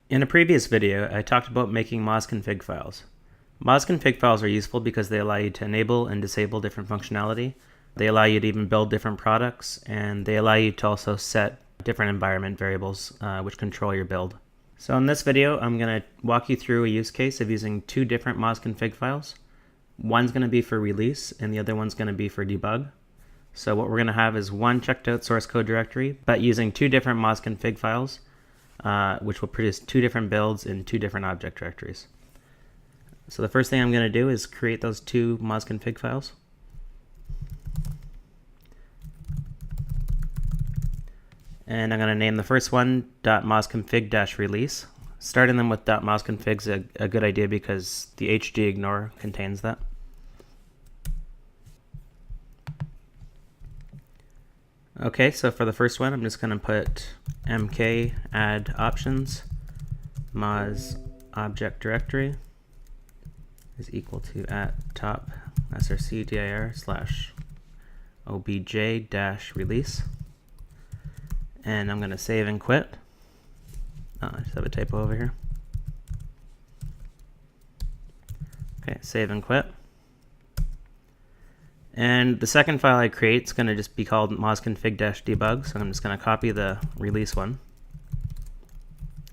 In a previous video, I talked about making mozconfig files. Mozconfig files are useful because they allow you to enable and disable different functionality. They allow you to even build different products, and they allow you to also set different environment variables which control your build. So in this video, I'm going to walk you through a use case of using two different mozconfig files. One's going to be for release, and the other one's going to be for debug. So what we're going to have is one checked out source code directory, but using two different mozconfig files, which will produce two different builds in two different object directories. So the first thing I'm going to do is create those two mozconfig files. And I'm going to name the first one .mozconfig-release. Starting them with .mozconfig is a good idea because the hdignore contains that. Okay, so for the first one, I'm just going to put mk add options moz object directory is equal to at top srcdir / obj -release. And I'm going to save and quit. Oh, I just have a typo over here. Okay, save and quit. And the second file I create is going to just be called mozconfig-debug. So I'm just going to copy the release one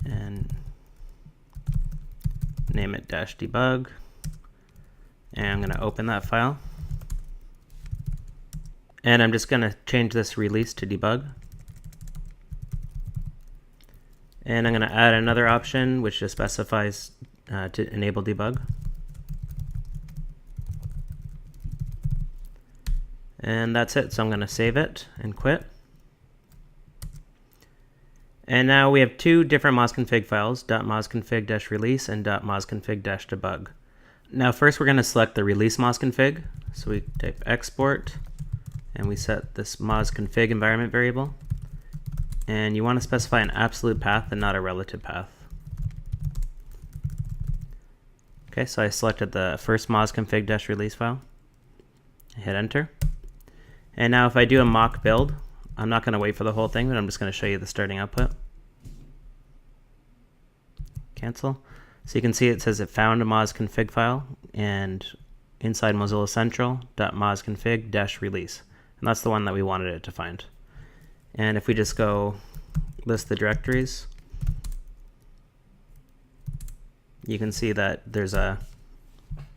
and name it -debug. And I'm going to open that file. And I'm just going to change this release to debug. And I'm going to add another option which just specifies to enable debug. And that's it. So I'm going to save it and quit. And now we have two different mozconfig files, .mozconfig-release and .mozconfig-debug. Now first we're going to select the release mozconfig. So we type export and we set this mozconfig environment variable. And you want to specify an absolute path and not a relative path. Okay, so I selected the first mozconfig-release file. I hit enter. And now if I do a mock build, I'm not going to wait for the whole thing, but I'm just going to show you the starting output. Cancel. So you can see it says it found a mozconfig file, and inside Mozilla Central, .mozconfig-release. And that's the one that we wanted it to find. And if we just go list the directories, you can see that there's a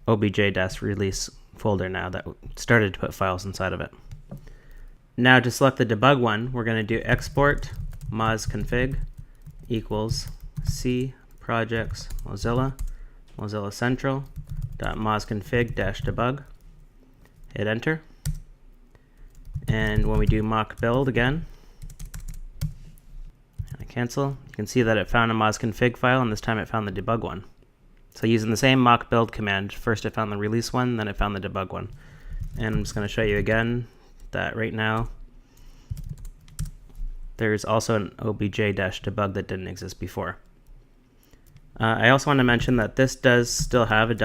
obj-release folder now that started to put files inside of it. Now to select the debug one, we're going to do export mozconfig equals C projects Mozilla Central .mozconfig-debug. Hit enter. And when we do mock build again, and I cancel, you can see that it found a mozconfig file, and this time it found the debug one. So using the same mock build command, first it found the release one, then it found the debug one. And I'm just going to show you again that right now there's also an obj-debug that didn't exist before. I also want to mention that this does still have a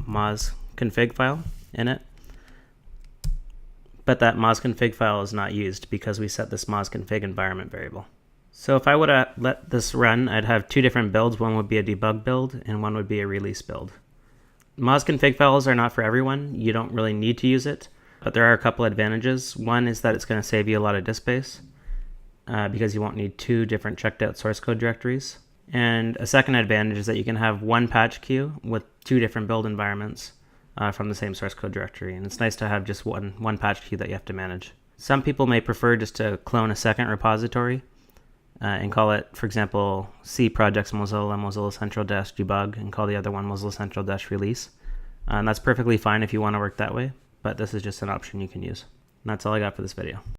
.mozconfig file in it, but that mozconfig file is not used because we set this mozconfig environment variable. So if I would have let this run, I'd have two different builds. One would be a debug build and one would be a release build. Mozconfig files are not for everyone. You don't really need to use it, but there are a couple advantages. One is that it's going to save you a lot of disk space because you won't need two different checked out source code directories. And a second advantage is that you can have one patch queue with two different build environments from the same source code directory. And it's nice to have just one patch queue that you have to manage. Some people may prefer just to clone a second repository and call it, for example, C projects Mozilla Central -debug, and call the other one Mozilla Central -release. And that's perfectly fine if you want to work that way, but this is just an option you can use. And that's all I got for this video.